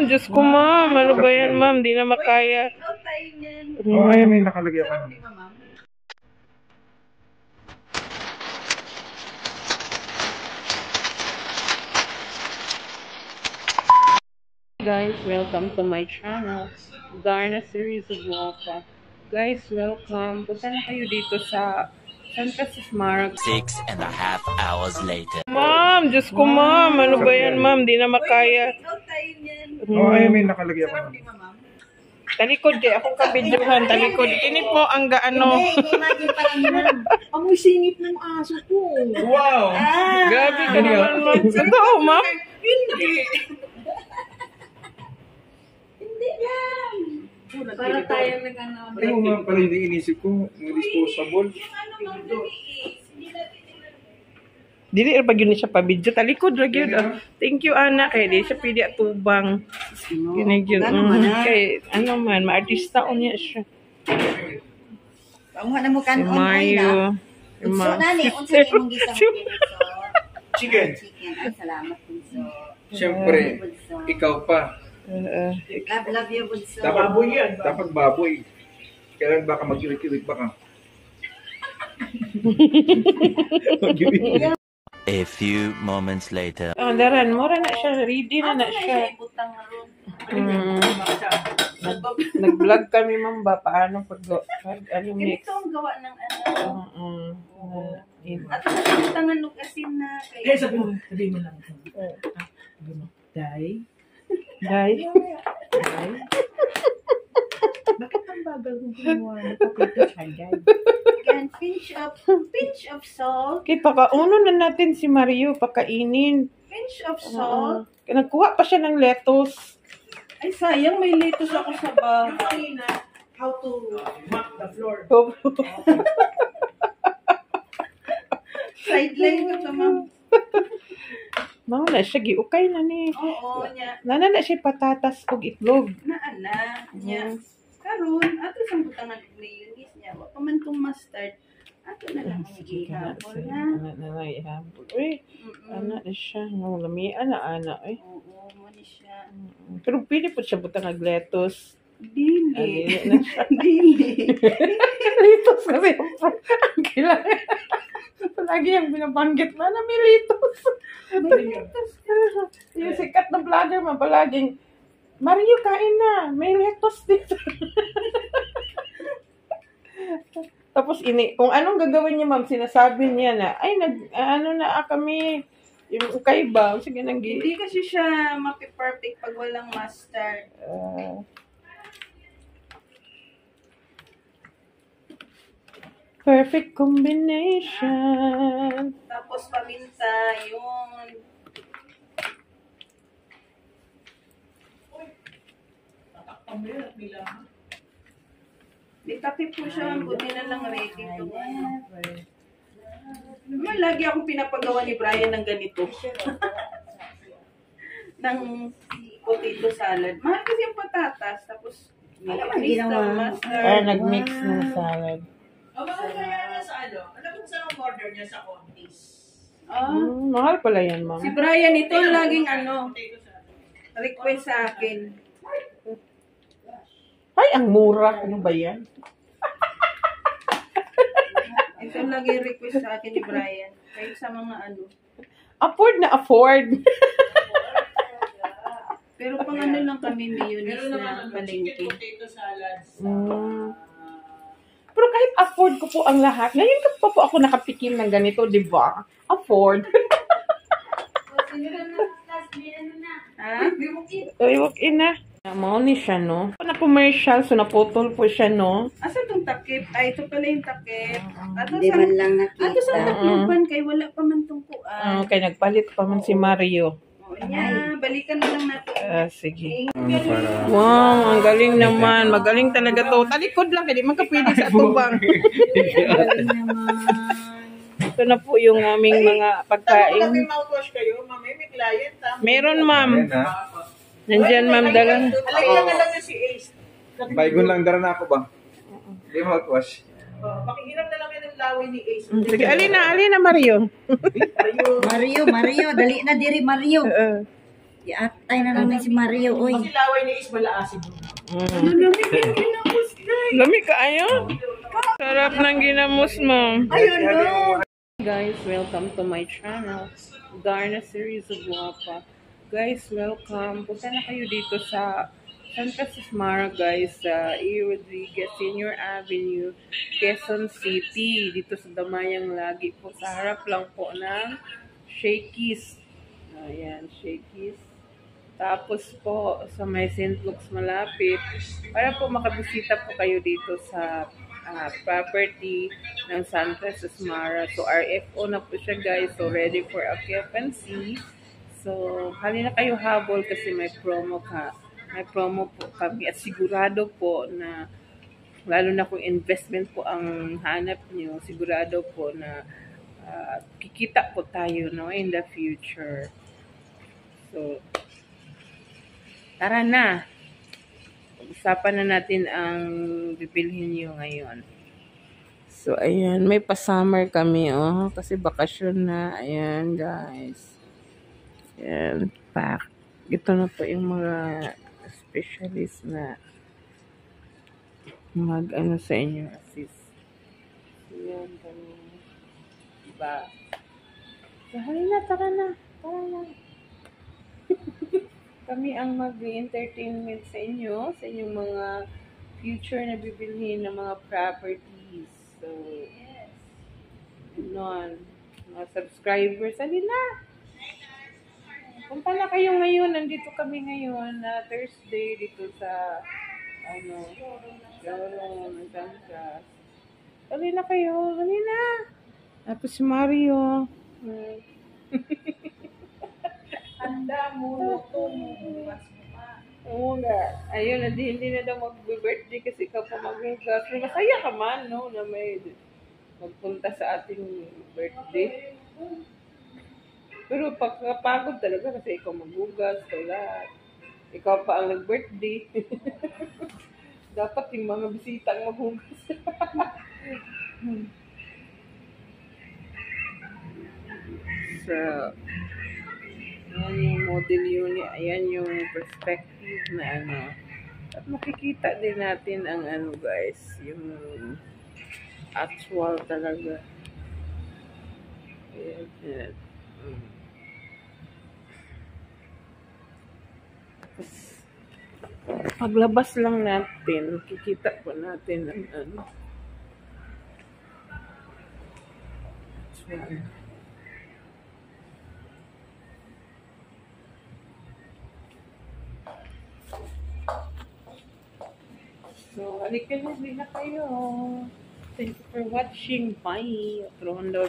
Ma'am, Diyos ko ma'am. Ano ba yan ma'am? Di na makaya. Oh, ay, may nakalagay ako. Guys, welcome to my channel. Darna series of Walka. Guys, welcome. Punta na kayo dito sa Santa Susmara. 6.5 hours later. Ma'am, Diyos ko ma'am. Ano ba yan ma'am? Di na makaya. Oh, ay, may nakalagay ako. Talikod kay akong kabidyohan. Talikod. Kini po ang gaano. Imagine pa lang yan. Amoy singit ng aso ko. Wow! Grabe ka naman ma'am. Totoo ma'am? Hindi. Hindi lang. Para tayo nag-ano. Ayaw nga pala hindi inisip ko. Mga disposable. Dili pag yun siya pabidyo. Talikod ra gyud. Thank you anak. Kay di siya pwede atubang. Ginig yun. Kay ano man, maartista o niya siya. Ang na mo kan Si Mario. So nani unsa imong gisang Chicken. Ay salamat bunso. Siyempre, ikaw pa. Love you bunso. Dapat baboy. Kailan baka mag-iwik-iwik baka? A few moments later. Oh, daran, mura na siya. Ready na siya. Nag-vlog kami ma'am ba? Paano pag ano mix? Ito ang gawa ng ano. At tangan ng asin na kay. Sabi mo lang. Day. Dai. Bakit ang bagal kong kinuha? Nakapito siya, Day. Again, pinch of salt. Okay, pakauno na natin si Mario. Pakainin. Pinch of salt. Nagkuha pa siya ng lettuce. Ay sayang, may lettuce ako sa bahay. How to mop the floor. Sideline ko sa ma'am. Mao na siya giukay na ni. Oo, niya. Nana na siya patatas ug itlog. Naana niya. Karon ato sa butangan ng mayonnaise niya. Wa pa man tong mustard. Ato na lang ang ihapon na. Ana ihapon. Uy, ana na siya. Lamian na ana eh. Oo, mo ni siya. Pero pili po siya butang ag lettuce. Dili. Na siya. Dili. Lettuce kasi ang kailangan. Palagi yung binabanggit na may lettuce. Yung sikat na vlogger man palaging Mario, kain na. May lettuce dito. Tapos kung anong gagawin niya ma'am, sinasabi niya na, ay, kami, yung ukay ba? Sige, Hindi kasi siya mapi-perfect pag walang mustard. Perfect combination. Tapos paminta, yun. May takip po siya, buti na lang ready to. Naman lagi akong pinapagawa ni Brian ng ganito. ng potato salad. Mahal kasi yung patatas, tapos mix na mustard. Nag-mix ng salad. Bakit kaya na sa ano? Alam mo saan ang order niya sa Contis? Mahal pala yan, ma'am. Si Brian, ito ang laging request sa akin. Ay, ang mura. Ano ba yan? Ito ang laging request sa akin ni Brian. Kahit sa mga Afford na afford. Pero pang lang kami mayonnaise na palengke. Potato salads. Pero kahit afford ko po ang lahat, ngayon pa po ako nakapikim ng ganito, di ba? Afford. Uy, walk-in na. Mao ni siya, no? Na-commercial, so naputol po siya, no? Asa itong takip? Ay, ito pala yung takip. Hindi man lang nakita. Ato sa takluban, kay wala pa man tungkuan. Okay, nagpalit pa man si Mario. Balikan na lang natin. Sige. Wow, ang galing naman. Magaling talaga to. Talikod lang, hindi man kapili sa tubang. Galing naman. Ito na po yung aming mga pagkain. May mouthwash kayo, ma'am. May client. Meron, ma'am. Nandyan, ma'am, dalang. Alagyan na lang na si Ace. Baygon lang dara na ako ba? Hindi mouthwash. Pakihiram na lang yan ng laway ni Ace. Sige, alina, Mario. Mario, dali na diri Mario. I-atay na namin si Mario, oy. Kasi laway ni is malaasin. Lami ka ayo? Sarap ng ginamos mo. Ayun no. Guys, welcome to my channel, Darna Series of Guapa. Guys, welcome. Punta na kayo dito sa Santa Susmara, guys, sa E. Rodriguez Senior Avenue, Quezon City. Dito sa Damayang Lagi po. Sa harap lang po ng Shakey's. Ayan, Shakey's. Tapos po, sa may St. Luke's malapit, para po makabisita po kayo dito sa property ng Santa Susmara. So, RFO na po siya, guys. So, ready for occupancy. So, halina kayo habol kasi may promo po kami. At sigurado po na, lalo na kung investment po ang hanap nyo, sigurado po na kikita po tayo, no, in the future. So, tara na. Usapan na natin ang bibilhin nyo ngayon. So, ayan. May pa-summer kami, oh. Kasi bakasyon na. Ayan, guys. Ayan. Pack. Ito na po yung mga specialist na mag-ano sa inyo. Assist. Ayan, kami. Diba? So, halina. Tara na. Tara na. Kami ang mag-entertainment sa inyo, sa inyong mga future na bibilhin ng mga properties. So, yes. Ganon. Mga subscribers, halina. Punta na kayo ngayon. Nandito kami ngayon na Thursday dito sa showroom ng Kansas. Halina kayo. Halina. Tapos si Mario. Handa mo, luto mo, bukas mo pa. Oo nga. Ayun, hindi na daw mag-birthday kasi ikaw pa mag-hugas. Pero masaya ka man, no, na may magpunta sa ating birthday. Pero pagkapagod talaga kasi ikaw mag-hugas, lahat. Ikaw pa ang nag-birthday. Dapat yung mga bisita ang maghugas. So, ayan yung model unit, ayan yung perspective na ano. At makikita din natin ang ano, guys, yung actual talaga. Ayan, ayan. Tapos, paglabas lang natin, makikita po natin ang ano. Actual. So, halika na, hindi na kayo. Thank you for watching. Bye. Trohan daw,